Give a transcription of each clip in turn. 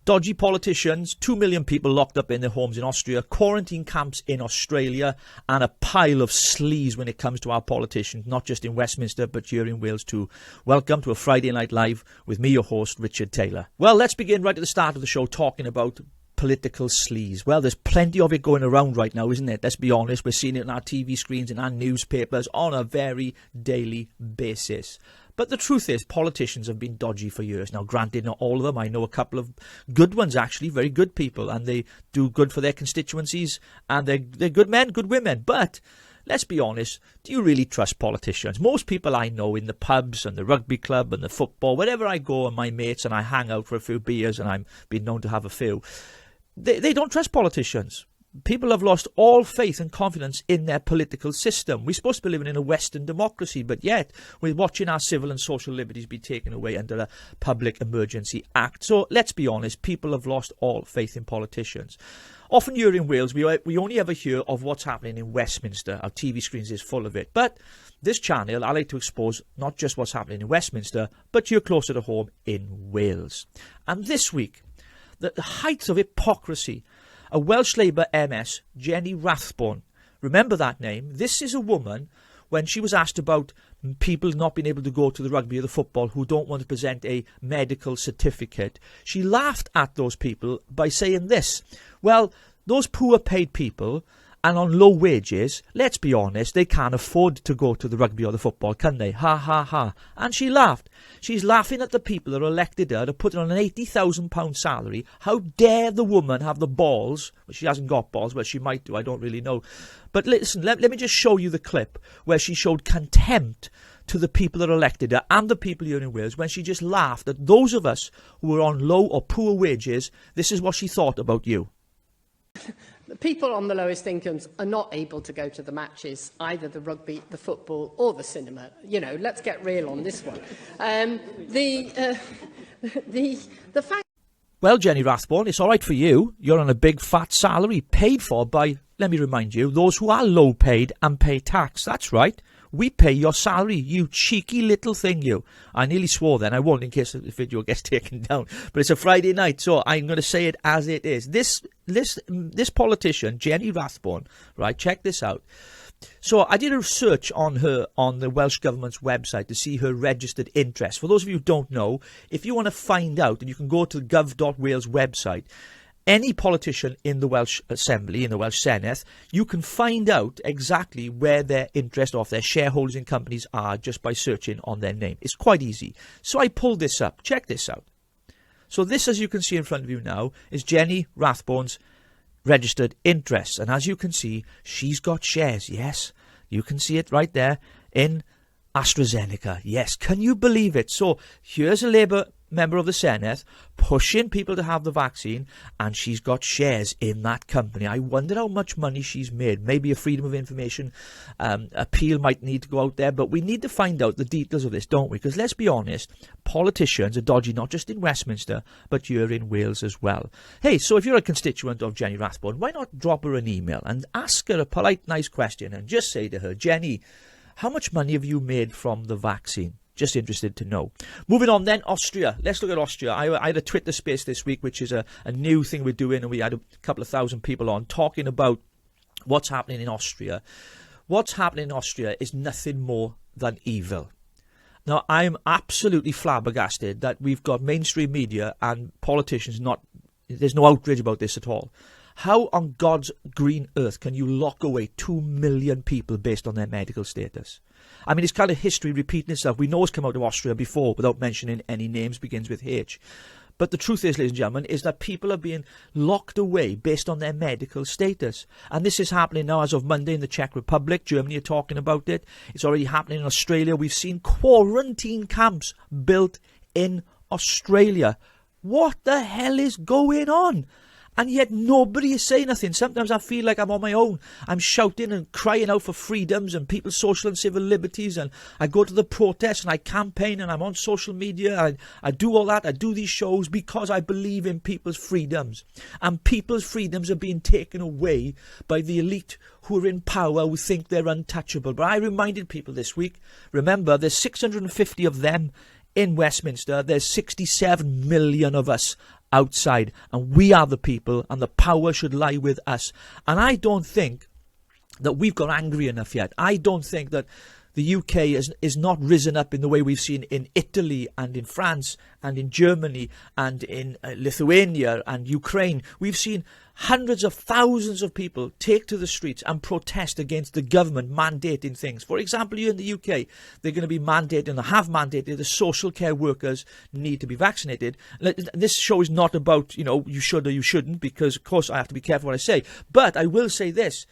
Dodgy politicians, 2 million people locked up in their homes in Austria, quarantine camps in Australia, and a pile of sleaze when it comes to our politicians, not just in Westminster, but here in Wales too. Welcome to a Friday Night Live with me, your host, Richard Taylor. Well, let's begin right at the start of the show talking about political sleaze. Well, there's plenty of it going around right now, isn't it? Let's be honest. We're seeing it on our TV screens and our newspapers on a very daily basis. But the truth is, politicians have been dodgy for years. Now, granted, not all of them. I know a couple of good ones, actually, very good people, and they do good for their constituencies, and they're good men, good women. But let's be honest, do you really trust politicians? Most people I know in the pubs and the rugby club and the football, wherever I go and my mates and I hang out for a few beers, and I'm being known to have a few, they don't trust politicians. People have lost all faith and confidence in their political system. We're supposed to be living in a Western democracy, but yet we're watching our civil and social liberties be taken away under a Public Emergency Act. So let's be honest, people have lost all faith in politicians. Often here in Wales, we only ever hear of what's happening in Westminster. Our TV screens is full of it. But this channel, I like to expose not just what's happening in Westminster, but here closer to home in Wales. And this week, the height of hypocrisy, a Welsh Labour MS, Jenny Rathbone. Remember that name? This is a woman, when she was asked about people not being able to go to the rugby or the football who don't want to present a medical certificate, she laughed at those people by saying this: well, those poor paid people and on low wages, let's be honest, they can't afford to go to the rugby or the football, can they? Ha, ha, ha. And she laughed. She's laughing at the people that elected her to put her on an £80,000 salary. How dare the woman have the balls? Well, she hasn't got balls. Well, she might do. I don't really know. But listen, let me just show you the clip where she showed contempt to the people that elected her and the people here in Wales when she just laughed at those of us who were on low or poor wages. This is what she thought about you. The people on the lowest incomes are not able to go to the matches, either the rugby, the football or the cinema. You know, let's get real on this one. The fact... Well, Jenny Rathbone, it's all right for you. You're on a big fat salary paid for by, let me remind you, those who are low paid and pay tax. That's right. We pay your salary, you cheeky little thing, you. I nearly swore then. I won't in case the video gets taken down. But it's a Friday night, so I'm going to say it as it is. This politician, Jenny Rathbone, right, check this out. So I did a search on her on the Welsh Government's website to see her registered interest. For those of you who don't know, if you want to find out, and you can go to the gov.wales website, any politician in the Welsh Assembly, in the Welsh Senedd, you can find out exactly where their interest of their shareholders in companies are just by searching on their name. It's quite easy. So I pulled this up. Check this out. So this, as you can see in front of you now, is Jenny Rathbone's registered interest. And as you can see, she's got shares. Yes, you can see it right there in AstraZeneca. Yes, can you believe it? So here's a Labour member of the Senedd pushing people to have the vaccine, and she's got shares in that company. I wonder how much money she's made. Maybe a Freedom of Information appeal might need to go out there, but we need to find out the details of this, don't we? Because let's be honest, politicians are dodgy not just in Westminster, but here in Wales as well. Hey, so if you're a constituent of Jenny Rathbone, why not drop her an email and ask her a polite, nice question and just say to her, Jenny, how much money have you made from the vaccine? Just interested to know. Moving on then, Austria. Let's look at Austria. I had a Twitter space this week, which is a new thing we're doing, and we had a couple of thousand people on talking about what's happening in Austria. What's happening in Austria is nothing more than evil. Now, I'm absolutely flabbergasted that we've got mainstream media and politicians there's no outrage about this at all. How on God's green earth can you lock away 2 million people based on their medical status? I mean, it's kind of history repeating itself. We know it's come out of Austria before without mentioning any names, begins with H. But the truth is, ladies and gentlemen, is that people are being locked away based on their medical status. And this is happening now as of Monday in the Czech Republic. Germany are talking about it. It's already happening in Australia. We've seen quarantine camps built in Australia. What the hell is going on? And yet nobody is saying nothing. Sometimes I feel like I'm on my own. I'm shouting and crying out for freedoms and people's social and civil liberties. And I go to the protests and I campaign and I'm on social media. I do all that. I do these shows because I believe in people's freedoms. And people's freedoms are being taken away by the elite who are in power, who think they're untouchable. But I reminded people this week, remember, there's 650 of them in Westminster. There's 67 million of us outside, and we are the people, and the power should lie with us. And I don't think that we've got angry enough yet. I don't think that the UK is not risen up in the way we've seen in Italy and in France and in Germany and in Lithuania and Ukraine. We've seen hundreds of thousands of people take to the streets and protest against the government mandating things. For example, here in the UK, they're going to be mandating, and have mandated, the social care workers need to be vaccinated. This show is not about, you should or you shouldn't, because, of course, I have to be careful what I say. But I will say this.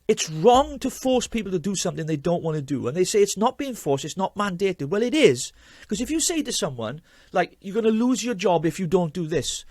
It's wrong to force people to do something they don't want to do. And they say it's not being forced, it's not mandated. Well, it is. Because if you say to someone, like, you're going to lose your job if you don't do this,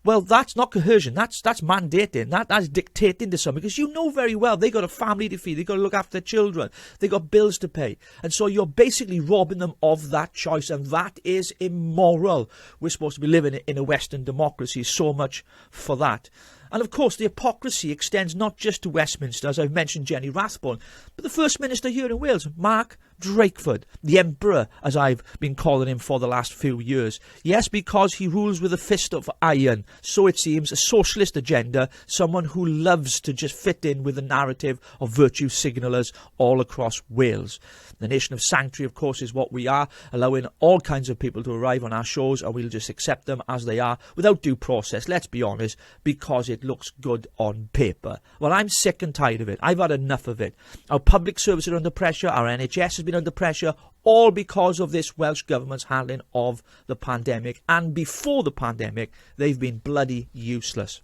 well, that's not coercion. That's mandating. That's dictating to someone. Because you know very well they got a family to feed. They got to look after their children. They got bills to pay. And so you're basically robbing them of that choice. And that is immoral. We're supposed to be living in a Western democracy. So much for that. And of course, the hypocrisy extends not just to Westminster, as I've mentioned Jenny Rathbone, but the First Minister here in Wales, Mark Drakeford, the Emperor, as I've been calling him for the last few years. Yes, because he rules with a fist of iron. So it seems, a socialist agenda, someone who loves to just fit in with the narrative of virtue signallers all across Wales. The nation of sanctuary, of course, is what we are, allowing all kinds of people to arrive on our shows, and we'll just accept them as they are without due process, let's be honest, because it looks good on paper. Well, I'm sick and tired of it. I've had enough of it. Our public services are under pressure, our NHS has been under pressure, all because of this Welsh Government's handling of the pandemic. And before the pandemic, they've been bloody useless.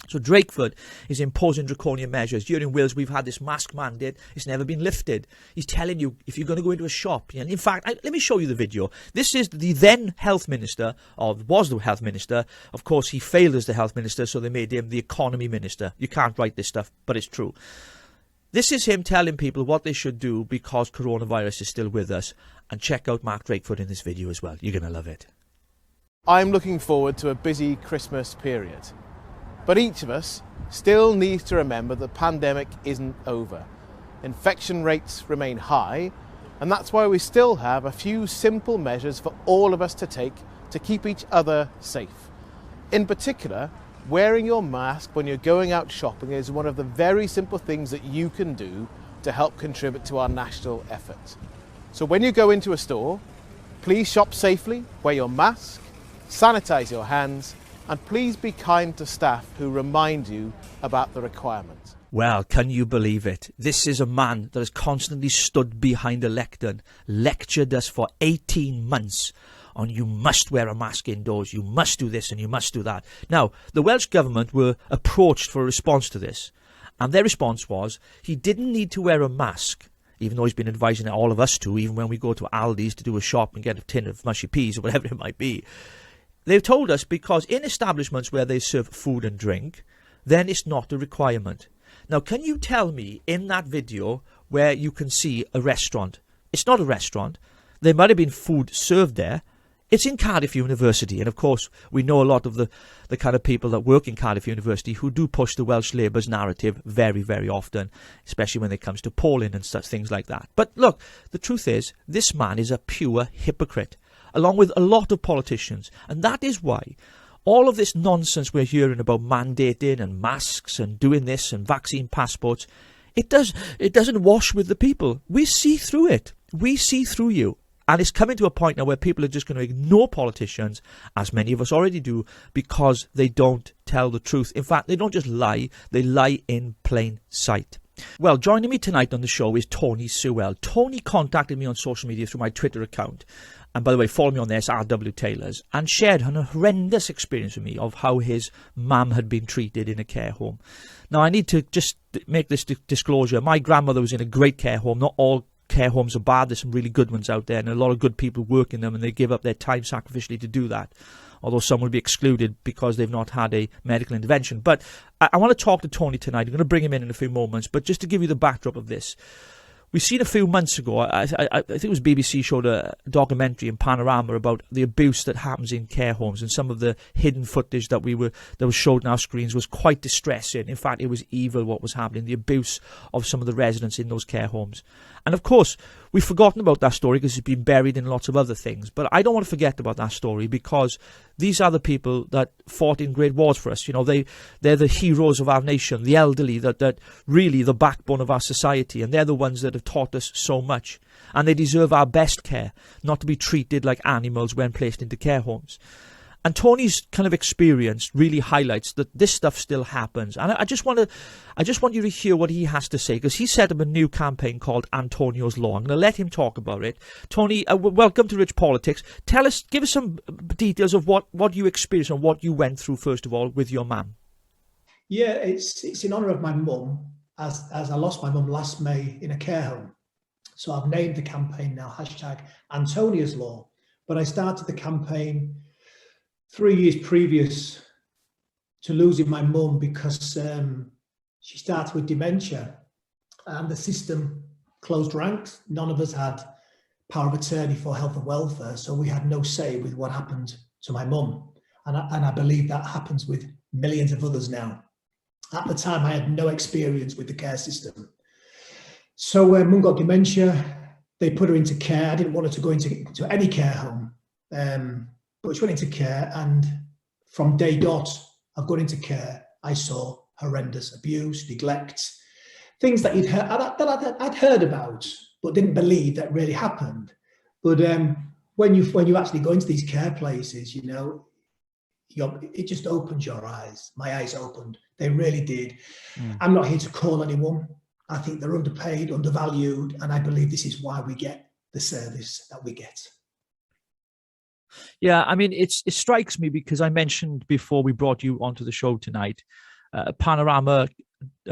So Drakeford is imposing draconian measures. Here in Wales, we've had this mask mandate. It's never been lifted. He's telling you, if you're going to go into a shop, and in fact, let me show you the video. This is the then health minister, or was the health minister. Of course, he failed as the health minister, so they made him the economy minister. You can't write this stuff, but it's true. This is him telling people what they should do because coronavirus is still with us. And check out Mark Drakeford in this video as well. You're going to love it. I'm looking forward to a busy Christmas period. But each of us still needs to remember the pandemic isn't over. Infection rates remain high, and that's why we still have a few simple measures for all of us to take to keep each other safe. In particular, wearing your mask when you're going out shopping is one of the very simple things that you can do to help contribute to our national effort. So when you go into a store, please shop safely, wear your mask, sanitize your hands, and please be kind to staff who remind you about the requirements. Well, can you believe it? This is a man that has constantly stood behind a lectern, lectured us for 18 months on you must wear a mask indoors, you must do this and you must do that. Now, the Welsh Government were approached for a response to this, and their response was he didn't need to wear a mask, even though he's been advising all of us to, even when we go to Aldi's to do a shop and get a tin of mushy peas or whatever it might be. They've told us because in establishments where they serve food and drink, then it's not a requirement. Now, can you tell me in that video where you can see a restaurant? It's not a restaurant. There might have been food served there. It's in Cardiff University. And, of course, we know a lot of the kind of people that work in Cardiff University who do push the Welsh Labour's narrative very, very often, especially when it comes to polling and such things like that. But, look, the truth is, this man is a pure hypocrite, along with a lot of politicians. And that is why all of this nonsense we're hearing about mandating and masks and doing this and vaccine passports, it doesn't wash with the people. We see through it. We see through you. And it's coming to a point now where people are just going to ignore politicians, as many of us already do, because they don't tell the truth. In fact, they don't just lie, they lie in plain sight. Well, joining me tonight on the show is Tony Sewell. Tony contacted me on social media through my Twitter account. And by the way, follow me on this, RW Taylors, and shared an horrendous experience with me of how his mum had been treated in a care home. Now, I need to just make this disclosure. My grandmother was in a great care home. Not all care homes are bad. There's some really good ones out there, and a lot of good people work in them, and they give up their time sacrificially to do that. Although some will be excluded because they've not had a medical intervention. But I want to talk to Tony tonight. I'm going to bring him in a few moments. But just to give you the backdrop of this, we've seen a few months ago, I think it was BBC showed a documentary in Panorama about the abuse that happens in care homes, and some of the hidden footage that was showed on our screens was quite distressing. In fact, it was evil what was happening, the abuse of some of the residents in those care homes. And of course, we've forgotten about that story because it's been buried in lots of other things. But I don't want to forget about that story because these are the people that fought in great wars for us. You know, they're the heroes of our nation, the elderly, that really the backbone of our society. And they're the ones that have taught us so much. And they deserve our best care, not to be treated like animals when placed into care homes. And Tony's kind of experience really highlights that this stuff still happens. And I just want you to hear what he has to say, because he set up a new campaign called Antonia's Law. I'm going to let him talk about it. Tony, welcome to Rich Politics. Give us some details of what you experienced and what you went through, first of all, with your mum. Yeah, it's in honour of my mum, as I lost my mum last May in a care home. So I've named the campaign now #Antonia's Law. But I started the campaign 3 years previous to losing my mum because she started with dementia and the system closed ranks. None of us had power of attorney for health and welfare, so we had no say with what happened to my mum. And I believe that happens with millions of others now. At the time, I had no experience with the care system. So when mum got dementia, they put her into care. I didn't want her to go into any care home. But she went into care, and from day dot of going into care, I saw horrendous abuse, neglect, things that I'd heard about, but didn't believe that really happened. But when you actually go into these care places, you know, it just opens your eyes. My eyes opened. They really did. I'm not here to call anyone. I think they're underpaid, undervalued, and I believe this is why we get the service that we get. Yeah, I mean, it strikes me because I mentioned before we brought you onto the show tonight, a Panorama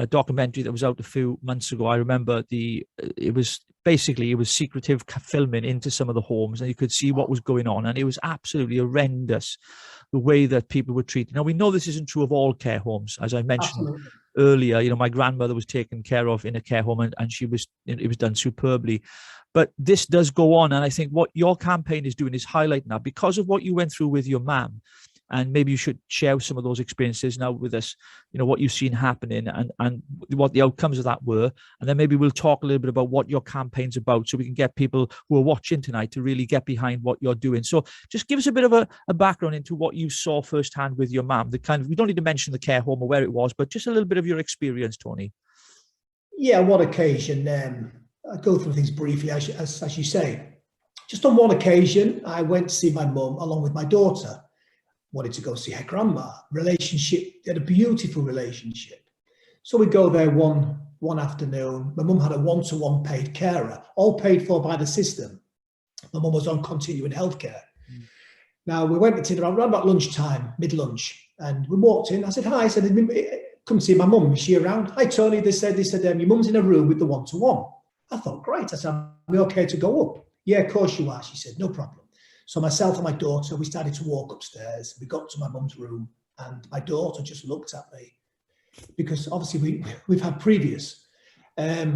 documentary that was out a few months ago. I remember it was secretive filming into some of the homes, and you could see what was going on, and it was absolutely horrendous the way that people were treated. Now, we know this isn't true of all care homes, as I mentioned earlier. You know, my grandmother was taken care of in a care home, and it was done superbly. But this does go on, and I think what your campaign is doing is highlighting that because of what you went through with your mum, and maybe you should share some of those experiences now with us, you know, what you've seen happening and what the outcomes of that were. And then maybe we'll talk a little bit about what your campaign's about so we can get people who are watching tonight to really get behind what you're doing. So just give us a bit of a background into what you saw firsthand with your mum, we don't need to mention the care home or where it was, but just a little bit of your experience, Tony. Yeah, on one occasion, I'll go through things briefly, as you say. Just on one occasion, I went to see my mum along with my daughter. Wanted to go see her grandma. Relationship, they had a beautiful relationship. So we go there one afternoon. My mum had a one-to-one paid carer, all paid for by the system. My mum was on continuing healthcare. Now, we went to around about lunchtime, mid-lunch, and we walked in. I said, hi. I said, come see my mum. Is she around? Hi, Tony. They said, your mum's in a room with the one-to-one. I thought, great. I said, are we okay to go up? Yeah, of course you are. She said, no problem. So myself and my daughter, we started to walk upstairs. We got to my mum's room, and my daughter just looked at me because obviously we've had previous. As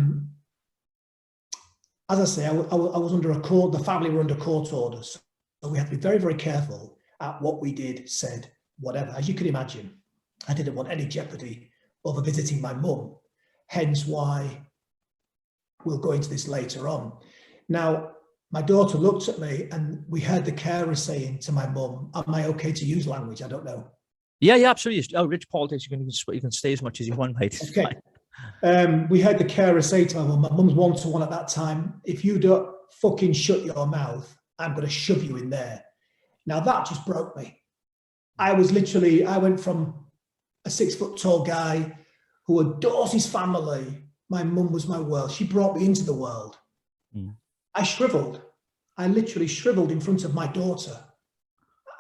I say, I was under a court, the family were under court orders. So we had to be very, very careful at what we did, said, whatever. As you can imagine, I didn't want any jeopardy over visiting my mum, hence why we'll go into this later on. Now, my daughter looked at me and we heard the carer saying to my mum, am I okay to use language? I don't know. Yeah, absolutely. Oh, Rich Politics, you can stay as much as you want, mate. Okay. We heard the carer say to my mum's one-to-one at that time, if you don't fucking shut your mouth, I'm going to shove you in there. Now that just broke me. I went from a 6-foot-tall guy who adores his family. My mum was my world. She brought me into the world. I shriveled. I literally shriveled in front of my daughter.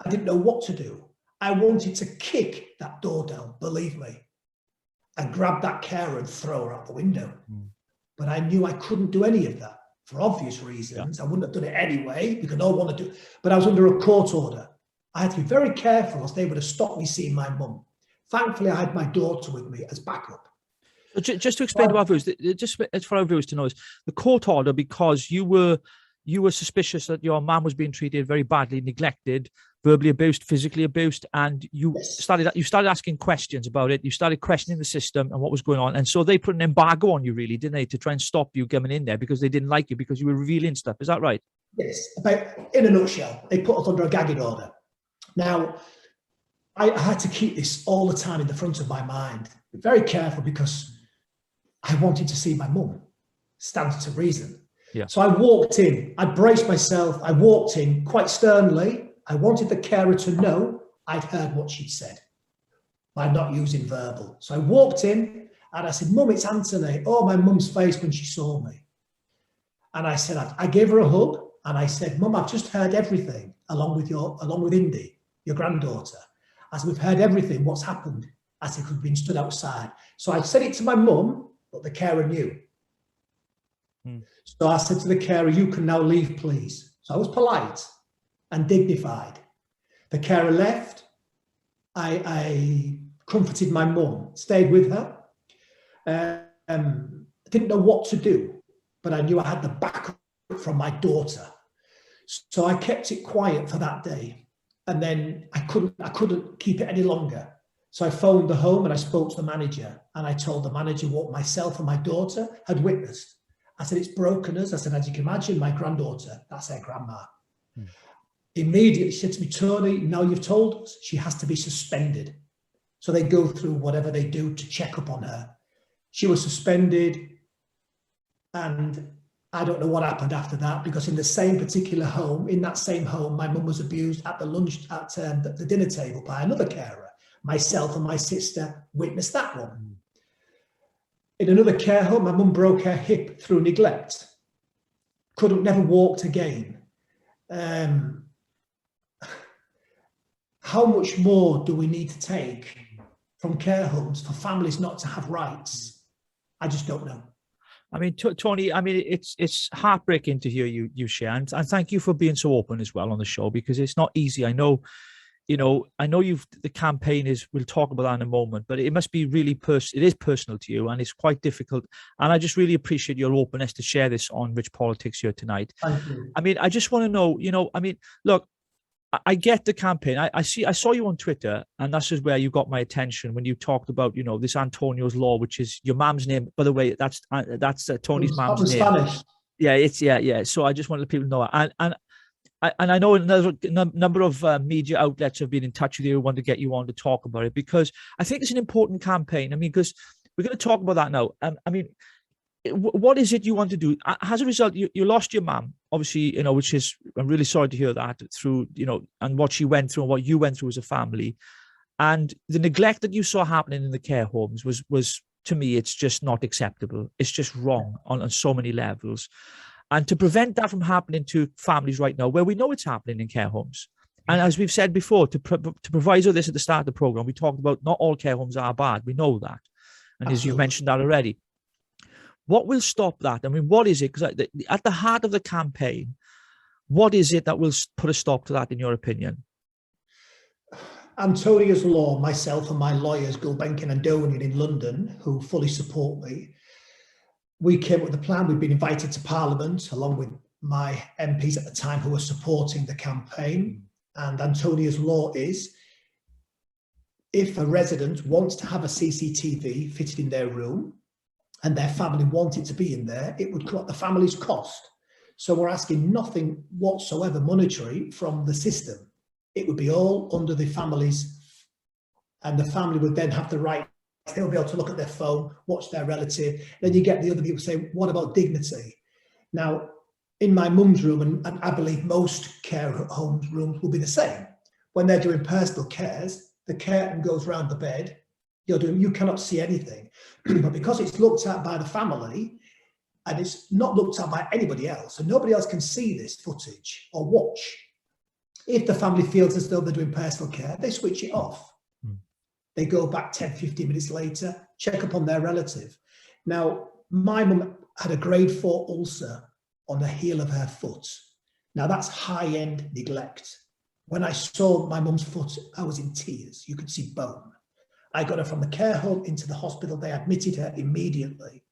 I didn't know what to do. I wanted to kick that door down, believe me, and grab that carer and throw her out the window. But I knew I couldn't do any of that for obvious reasons. I wouldn't have done it anyway because no one would do it. But I was under a court order. I had to be very careful as they would have stopped me seeing my mum. Thankfully, I had my daughter with me as backup. Just to explain to our viewers, just for our viewers to know, is the court order because you were suspicious that your mum was being treated very badly, neglected, verbally abused, physically abused, and you Yes. started asking questions about it. You started questioning the system and what was going on, and so they put an embargo on you, really, didn't they, to try and stop you coming in there because they didn't like you because you were revealing stuff. Is that right? Yes. In a nutshell, they put us under a gagging order. Now, I had to keep this all the time in the front of my mind, very careful, because I wanted to see my mum. Stands to reason. Yeah. So I walked in, I braced myself, I walked in quite sternly. I wanted the carer to know I'd heard what she'd said by not using verbal. So I walked in and I said, "Mum, it's Anthony." Oh, my mum's face when she saw me. And I said, I gave her a hug and I said, "Mum, I've just heard everything along with Indy, your granddaughter. I said, we've heard everything, what's happened." I said, "We've been stood outside." So I said it to my mum, but the carer knew. So I said to the carer, "You can now leave, please." So I was polite and dignified. The carer left. I comforted my mum, stayed with her. I didn't know what to do, but I knew I had the backup from my daughter. So I kept it quiet for that day. And then I couldn't keep it any longer. So I phoned the home and I spoke to the manager, and I told the manager what myself and my daughter had witnessed. I said, "It's broken us." I said, "As you can imagine, my granddaughter, that's her grandma." Immediately she said to me, "Tony, now you've told us, she has to be suspended." So they go through whatever they do to check up on her. She was suspended, and I don't know what happened after that, because in the same particular home, in that same home, my mum was abused at the dinner table by another carer. Myself and my sister witnessed that one. In another care home, my mum broke her hip through neglect. Never walked again. How much more do we need to take from care homes for families not to have rights? I just don't know. I mean, Tony, I mean, it's heartbreaking to hear you share, and thank you for being so open as well on the show, because it's not easy. I know the campaign is, we'll talk about that in a moment, but it must be really it is personal to you, and it's quite difficult. And I just really appreciate your openness to share this on Rich Politics here tonight. Thank you. I mean, I just want to know, look, I get the campaign. I saw you on Twitter, and that's just where you got my attention when you talked about, this Antonia's law, which is your mom's name. By the way, that's Tony's mom's name. Spanish. Yeah. So I just wanted people to know. And I know another number of media outlets have been in touch with you, want to get you on to talk about it, because I think it's an important campaign. I mean, because we're going to talk about that now. I mean, what is it you want to do? As a result, you lost your mum, obviously, which is, I'm really sorry to hear that, through, and what she went through and what you went through as a family. And the neglect that you saw happening in the care homes was to me, it's just not acceptable. It's just wrong on so many levels. And to prevent that from happening to families right now, where we know it's happening in care homes. And as we've said before, to provide all this at the start of the program, we talked about not all care homes are bad. We know that. And as you mentioned that already. What will stop that? I mean, what is it? Because at the heart of the campaign, what is it that will put a stop to that, in your opinion? Antonia's law, myself and my lawyers, Gulbenkian and Antonia in London, who fully support me, we came up with a plan. We've been invited to Parliament along with my MPs at the time who were supporting the campaign. And Antonia's law is, if a resident wants to have a CCTV fitted in their room and their family want it to be in there, it would come at the family's cost. So we're asking nothing whatsoever monetary from the system. It would be all under the families, and the family would then have the right. They'll be able to look at their phone, watch their relative. Then you get the other people saying, what about dignity? Now, in my mum's room, and I believe most care homes rooms will be the same. When they're doing personal cares, the curtain goes round the bed. You cannot see anything. But because it's looked at by the family, and it's not looked at by anybody else, and nobody else can see this footage or watch, if the family feels as though they're doing personal care, they switch it off. They go back 10, 15 minutes later, check up on their relative. Now, my mum had a grade 4 ulcer on the heel of her foot. Now, that's high-end neglect. When I saw my mum's foot, I was in tears. You could see bone. I got her from the care home into the hospital. They admitted her immediately.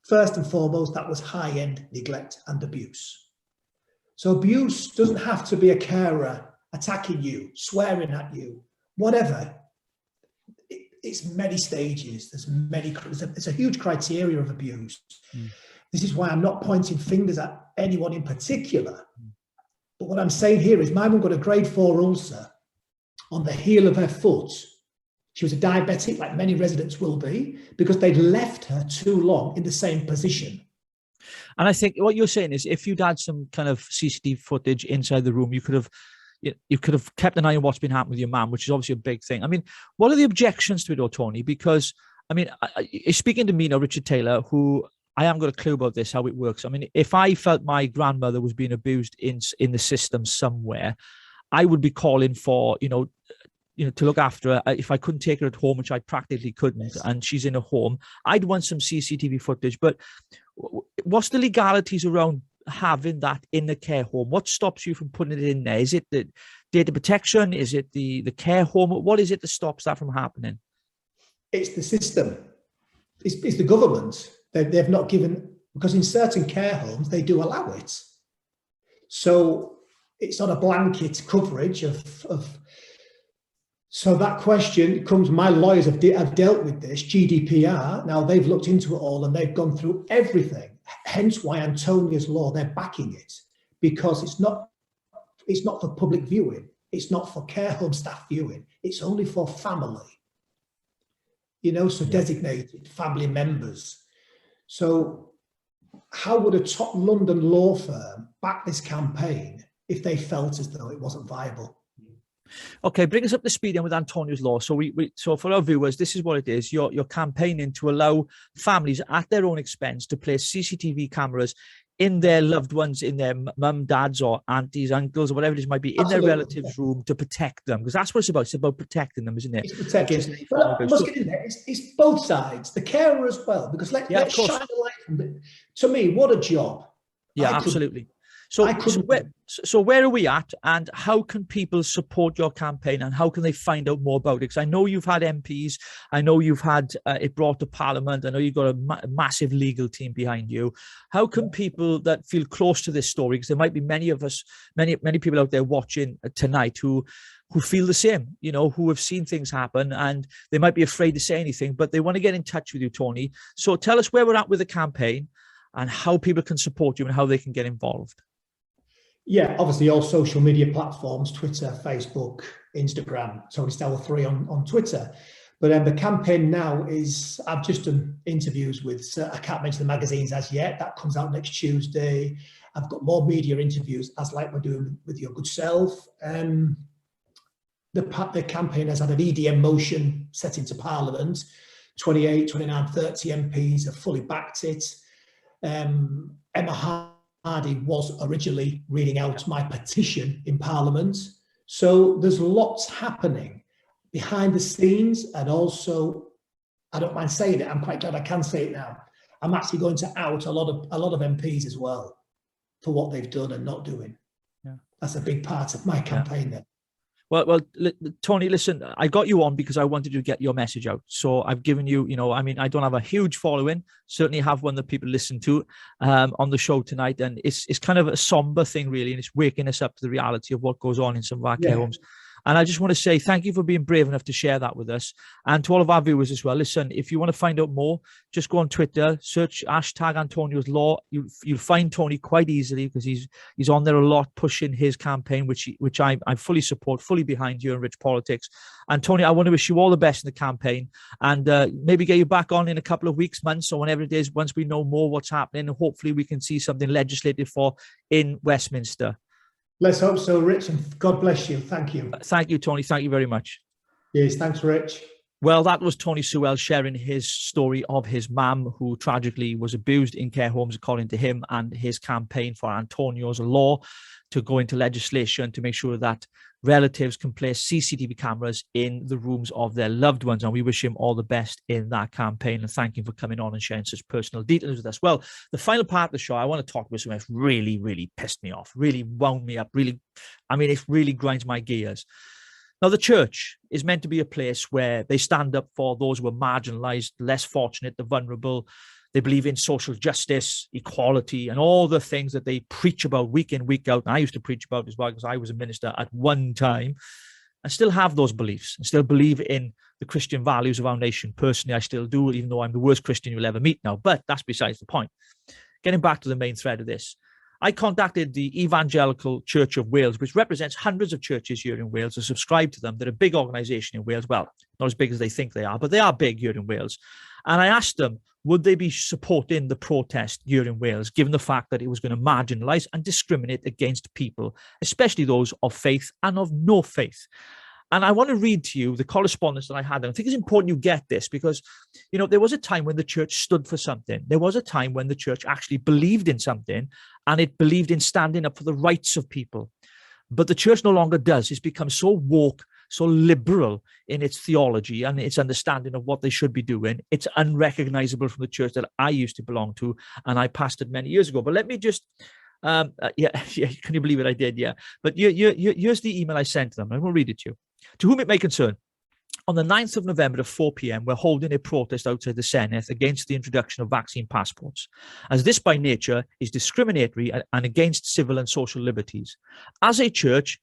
First and foremost, that was high-end neglect and abuse. So abuse doesn't have to be a carer attacking you, swearing at you, whatever. It's many stages. There's a huge criteria of abuse. This is why I'm not pointing fingers at anyone in particular. But what I'm saying here is my mum got a grade 4 ulcer on the heel of her foot. She was a diabetic, like many residents will be, because they'd left her too long in the same position. And I think what you're saying is if you'd had some kind of CCTV footage inside the room, you could have kept an eye on what's been happening with your mum, which is obviously a big thing. I mean, what are the objections to it, Tony? Because, I mean, speaking to me now, Richard Taylor, who I haven't got a clue about this, how it works. I mean, if I felt my grandmother was being abused in the system somewhere, I would be calling for, to look after her. If I couldn't take her at home, which I practically couldn't, and she's in a home, I'd want some CCTV footage. But what's the legalities around having that in the care home? What stops you from putting it in there? Is it the data protection? Is it the care home? What is it that stops that from happening? It's the system. It's the government. They've not given, because in certain care homes, they do allow it. So it's not a blanket coverage of so that question comes, my lawyers have dealt with this, GDPR. Now they've looked into it all and they've gone through everything. Hence why Antonia's law, they're backing it, because it's not for public viewing. It's not for care home staff viewing. It's only for family, so designated family members. So how would a top London law firm back this campaign if they felt as though it wasn't viable? Okay, bring us up to speed then with Antonia's law. So so for our viewers, this is what it is. You're campaigning to allow families at their own expense to place CCTV cameras in their loved ones, in their mum, dads, or aunties, uncles, or whatever it is might be, in their relatives' room to protect them. Because that's what it's about. It's about protecting them, isn't it? It's protecting. But I must get in there. It's both sides, the carer as well. Because let's shine the light from it. To me, what a job. Yeah, absolutely. So where are we at, and how can people support your campaign, and how can they find out more about it? Because I know you've had MPs, I know you've had it brought to Parliament, I know you've got a massive legal team behind you. How can people that feel close to this story, because there might be many of us, many people out there watching tonight who feel the same, who have seen things happen and they might be afraid to say anything, but they want to get in touch with you, Tony. So tell us where we're at with the campaign and how people can support you and how they can get involved. Yeah, obviously all social media platforms, Twitter, Facebook, Instagram, Tony Sewell 3 on Twitter. But the campaign now is, I've just done interviews with, I can't mention the magazines as yet, that comes out next Tuesday. I've got more media interviews, as like we're doing with your good self. The campaign has had an EDM motion set into Parliament. 28, 29, 30 MPs have fully backed it. Emma Hardy was originally reading out my petition in Parliament. So there's lots happening behind the scenes, and also, I don't mind saying it, I'm quite glad I can say it now. I'm actually going to out a lot of MPs as well for what they've done and not doing. Yeah. That's a big part of my campaign then. Well, Tony, listen, I got you on because I wanted to get your message out. So I've given you, I don't have a huge following, certainly have one that people listen to on the show tonight. And it's kind of a somber thing, really. And it's waking us up to the reality of what goes on in some of our care homes. And I just want to say thank you for being brave enough to share that with us. And to all of our viewers as well, listen, if you want to find out more, just go on Twitter, search #Antonia's Law. You'll find Tony quite easily, because he's on there a lot pushing his campaign, which I fully support, fully behind you in Rich Politics. And Tony, I want to wish you all the best in the campaign, and maybe get you back on in a couple of weeks, months, or whenever it is, once we know more what's happening. And hopefully we can see something legislated for in Westminster. Let's hope so, Rich, and God bless you. Thank you. Thank you, Tony. Thank you very much. Yes, thanks, Rich. Well, that was Tony Sewell sharing his story of his mum, who tragically was abused in care homes, according to him, and his campaign for Antonia's Law to go into legislation to make sure that relatives can place CCTV cameras in the rooms of their loved ones. And we wish him all the best in that campaign, and thank him for coming on and sharing such personal details with us. Well, the final part of the show, I want to talk about something that's really, really pissed me off, really wound me up, it really grinds my gears. Now, the church is meant to be a place where they stand up for those who are marginalized, less fortunate, the vulnerable, They believe in social justice, equality, and all the things that they preach about week in, week out. And I used to preach about as well because I was a minister at one time. I still have those beliefs. I still believe in the Christian values of our nation. Personally, I still do, even though I'm the worst Christian you'll ever meet now. But that's besides the point. Getting back to the main thread of this, I contacted the Evangelical Church of Wales, which represents hundreds of churches here in Wales, to subscribe to them. They're a big organisation in Wales. Well, not as big as they think they are, but they are big here in Wales. And I asked them, would they be supporting the protest here in Wales, given the fact that it was going to marginalise and discriminate against people, especially those of faith and of no faith? And I want to read to you the correspondence that I had. And I think it's important you get this because, you know, there was a time when the church stood for something. There was a time when the church actually believed in something, and it believed in standing up for the rights of people. But the church no longer does. It's become so woke, so liberal in its theology and its understanding of what they should be doing. It's unrecognizable from the church that I used to belong to, and I pastored many years ago. But let me just, can you believe it? I did, yeah. But here's the email I sent to them. I will read it to you. To whom it may concern, on the 9th of November at 4 p.m., we're holding a protest outside the Senate against the introduction of vaccine passports, as this by nature is discriminatory and against civil and social liberties. As a church,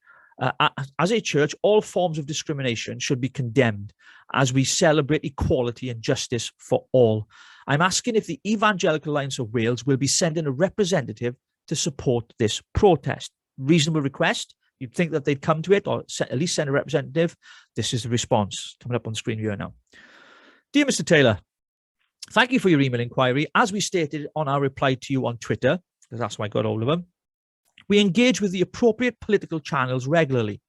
all forms of discrimination should be condemned as we celebrate equality and justice for all. I'm asking if the Evangelical Alliance of Wales will be sending a representative to support this protest. Reasonable request. You'd think that they'd come to it, or at least send a representative. This is the response coming up on the screen here now. Dear Mr. Taylor, thank you for your email inquiry. As we stated on our reply to you on Twitter, because that's why I got hold of them, we engage with the appropriate political channels regularly.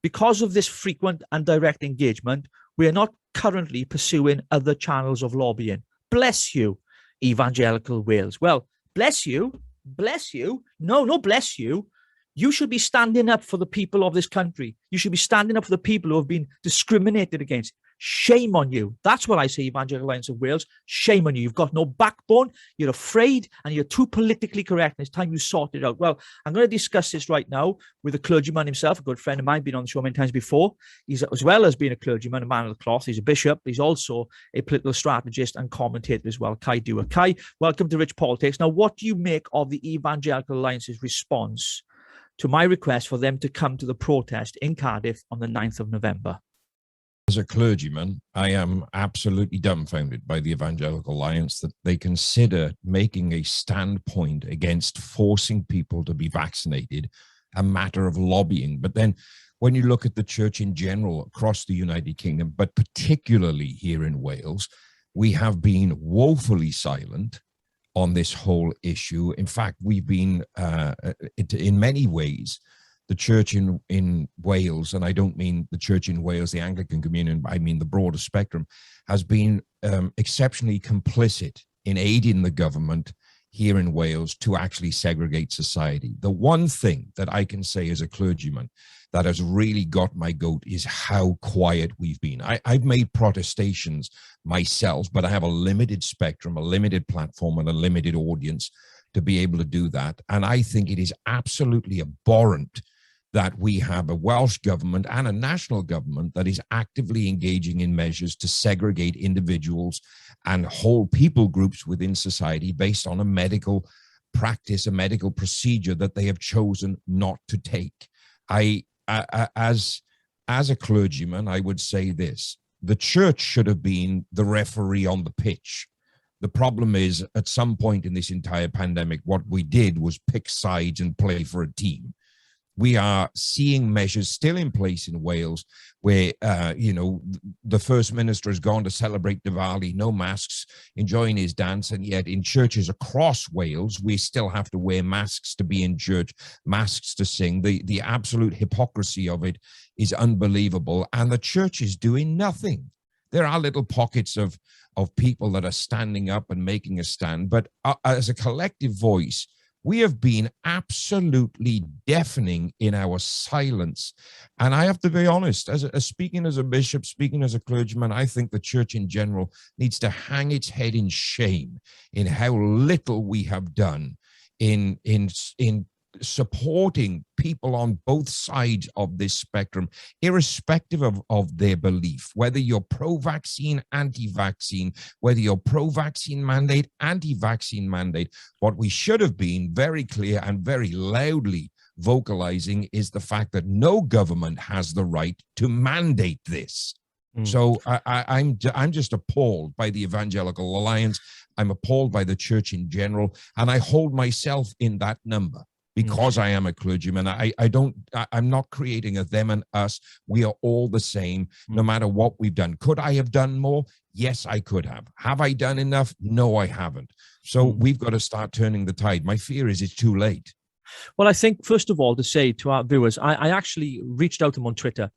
Because of this frequent and direct engagement, we are not currently pursuing other channels of lobbying. Bless you, Evangelical Wales. Well, bless you. Bless you. No, bless you. You should be standing up for the people of this country. You should be standing up for the people who have been discriminated against. Shame on you. That's what I say, Evangelical Alliance of Wales. Shame on you. You've got no backbone. You're afraid and you're too politically correct. And it's time you sort it out. Well, I'm going to discuss this right now with a clergyman himself, a good friend of mine, been on the show many times before. He's, as well as being a clergyman, a man of the cloth, he's a bishop. He's also a political strategist and commentator as well. Kai Dewar. Kai, welcome to Rich Politics. Now, what do you make of the Evangelical Alliance's response to my request for them to come to the protest in Cardiff on the 9th of November? As a clergyman, I am absolutely dumbfounded by the Evangelical Alliance that they consider making a standpoint against forcing people to be vaccinated a matter of lobbying. But then when you look at the church in general across the United Kingdom, but particularly here in Wales, we have been woefully silent on this whole issue. In fact, we've been, in many ways, the church in Wales, and I don't mean the church in Wales, the Anglican Communion, I mean the broader spectrum, has been exceptionally complicit in aiding the government here in Wales to actually segregate society. The one thing that I can say as a clergyman that has really got my goat is how quiet we've been. I've made protestations myself, but I have a limited spectrum, a limited platform, and a limited audience to be able to do that. And I think it is absolutely abhorrent that we have a Welsh government and a national government that is actively engaging in measures to segregate individuals and whole people groups within society based on a medical practice, a medical procedure that they have chosen not to take. As a clergyman, I would say this: the church should have been the referee on the pitch. The problem is, at some point in this entire pandemic, what we did was pick sides and play for a team. We are seeing measures still in place in Wales where, the First Minister has gone to celebrate Diwali, no masks, enjoying his dance. And yet in churches across Wales, we still have to wear masks to be in church, masks to sing. The absolute hypocrisy of it is unbelievable. And the church is doing nothing. There are little pockets of people that are standing up and making a stand. But as a collective voice, we have been absolutely deafening in our silence. And I have to be honest, as speaking as a bishop, speaking as a clergyman, I think the church in general needs to hang its head in shame in how little we have done in supporting people on both sides of this spectrum, irrespective of their belief, whether you're pro-vaccine, anti-vaccine, whether you're pro-vaccine mandate, anti-vaccine mandate. What we should have been very clear and very loudly vocalizing is the fact that no government has the right to mandate this. So I'm just appalled by the Evangelical Alliance. I'm appalled by the church in general, and I hold myself in that number because I am a clergyman. I'm not creating a them and us. We are all the same, no matter what we've done. Could I have done more? Yes, I could have. Have I done enough? No, I haven't. So we've got to start turning the tide. My fear is it's too late. Well, I think, first of all, to say to our viewers, I actually reached out to them on Twitter,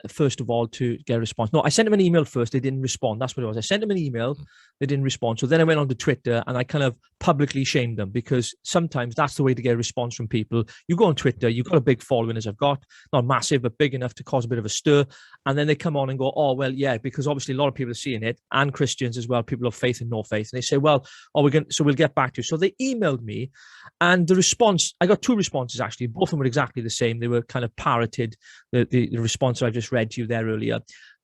first of all, to get a response. No, I sent them an email first. They didn't respond. That's what it was. I sent them an email. They didn't respond. So then I went on to Twitter and I kind of publicly shamed them, because sometimes that's the way to get a response from people. You go on Twitter, you've got a big following, as I've got, not massive, but big enough to cause a bit of a stir. And then they come on and go, oh, well, yeah, because obviously a lot of people are seeing it, and Christians as well, people of faith and no faith. And they say, well, we'll get back to you. So they emailed me, and the response, I got two responses actually. Both of them were exactly the same. They were kind of parroted the response that I just read to you there earlier.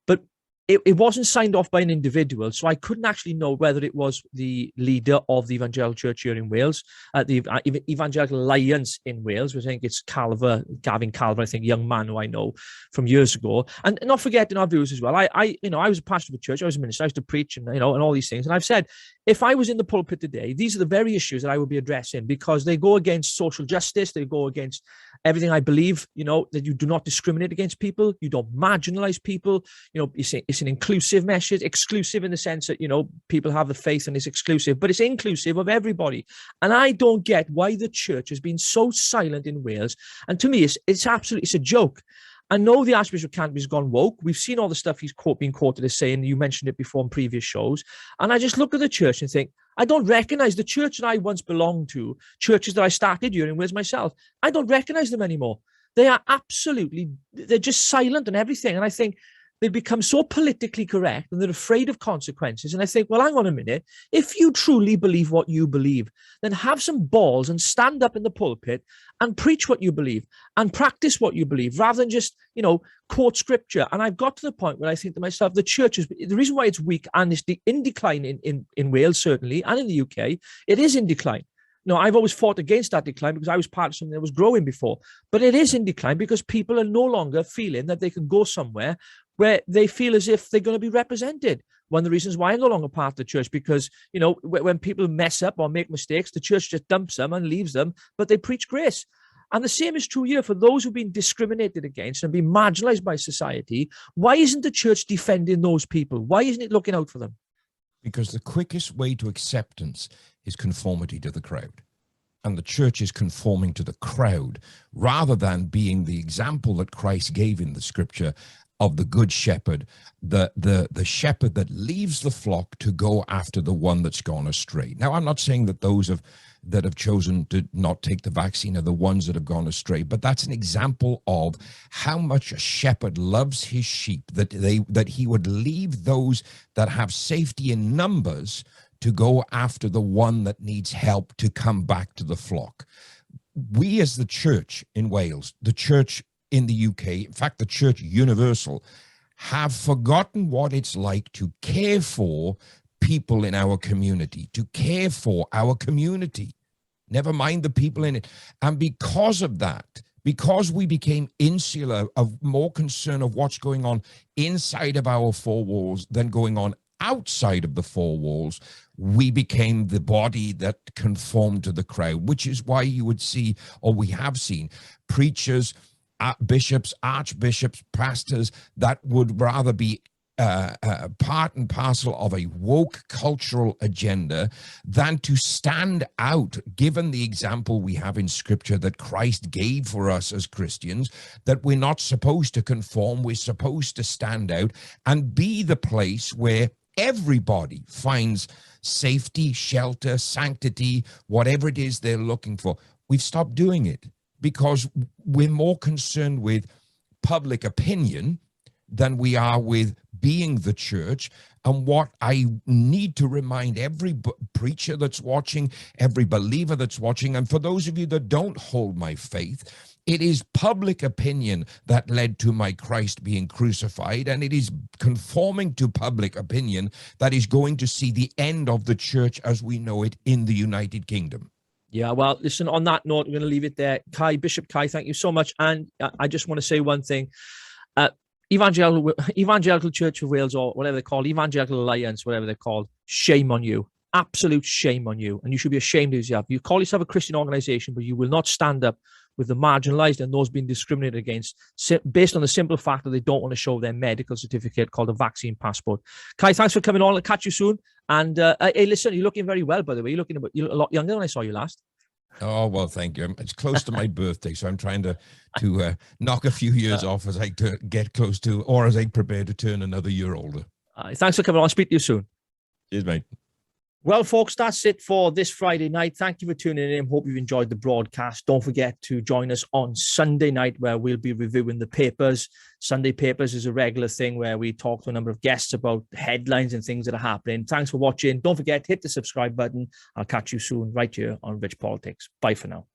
But it wasn't signed off by an individual, so I couldn't actually know whether it was the leader of the Evangelical Church here in Wales, the Evangelical Alliance in Wales, which I think it's Gavin Calver, I think, young man who I know from years ago. And not forgetting our viewers as well. I was a pastor of a church, I was a minister, I used to preach, and and all these things. And I've said, if I was in the pulpit today, these are the very issues that I would be addressing, because they go against social justice, they go against everything I believe, that you do not discriminate against people, you don't marginalize people, it's an inclusive message, exclusive in the sense that, people have the faith and it's exclusive, but it's inclusive of everybody. And I don't get why the church has been so silent in Wales. And to me, it's a joke. I know the Archbishop of Canterbury's gone woke. We've seen all the stuff he's been quoted as saying. You mentioned it before in previous shows. And I just look at the church and think, I don't recognize the church that I once belonged to, churches that I started here in Wales myself. I don't recognize them anymore. They're just silent and everything. And I think they've become so politically correct and they're afraid of consequences. And I think, well, hang on a minute. If you truly believe what you believe, then have some balls and stand up in the pulpit and preach what you believe and practice what you believe, rather than just, quote scripture. And I've got to the point where I think to myself, the church is, the reason why it's weak and it's in decline in Wales, certainly, and in the UK, it is in decline. No, I've always fought against that decline because I was part of something that was growing before. But it is in decline because people are no longer feeling that they can go somewhere where they feel as if they're going to be represented. One of the reasons why I'm no longer part of the church, because, when people mess up or make mistakes, the church just dumps them and leaves them, but they preach grace. And the same is true here for those who've been discriminated against and been marginalized by society. Why isn't the church defending those people? Why isn't it looking out for them? Because the quickest way to acceptance is conformity to the crowd. And the church is conforming to the crowd rather than being the example that Christ gave in the scripture of the good shepherd, the shepherd that leaves the flock to go after the one that's gone astray. Now, I'm not saying that those that have chosen to not take the vaccine are the ones that have gone astray, but that's an example of how much a shepherd loves his sheep, that he would leave those that have safety in numbers to go after the one that needs help to come back to the flock. We as the church in Wales, the church in the UK, in fact, the church universal, have forgotten what it's like to care for people in our community, to care for our community, never mind the people in it. And because of that, because we became insular, of more concern of what's going on inside of our four walls than going on outside of the four walls, we became the body that conformed to the crowd, which is why you would see, or we have seen, preachers, bishops, archbishops, pastors that would rather be part and parcel of a woke cultural agenda than to stand out, given the example we have in scripture that Christ gave for us as Christians, that we're not supposed to conform, we're supposed to stand out and be the place where everybody finds safety, shelter, sanctity, whatever it is they're looking for. We've stopped doing it because we're more concerned with public opinion than we are with being the church. And what I need to remind every preacher that's watching, every believer that's watching, and for those of you that don't hold my faith, it is public opinion that led to my Christ being crucified, and it is conforming to public opinion that is going to see the end of the church as we know it in the United Kingdom. Yeah, well, listen, on that note, we're going to leave it there. Bishop Kai, thank you so much. And I just want to say one thing. Evangelical Church of Wales, or whatever they're called, Evangelical Alliance, whatever they're called, shame on you. Absolute shame on you. And you should be ashamed of yourself. You call yourself a Christian organization, but you will not stand up with the marginalized and those being discriminated against based on the simple fact that they don't want to show their medical certificate called a vaccine passport. Kai, thanks for coming on. I'll catch you soon. And hey, listen, you're looking very well, by the way. You're a lot younger than I saw you last. Oh, well, thank you. It's close to my birthday, so I'm trying to knock a few years off as I get close to, or as I prepare to turn another year older. Thanks for coming on. I'll speak to you soon. Cheers, mate. Well, folks, that's it for this Friday night. Thank you for tuning in. Hope you've enjoyed the broadcast. Don't forget to join us on Sunday night, where we'll be reviewing the papers. Sunday Papers is a regular thing where we talk to a number of guests about headlines and things that are happening. Thanks for watching. Don't forget, hit the subscribe button. I'll catch you soon right here on Rich Politics. Bye for now.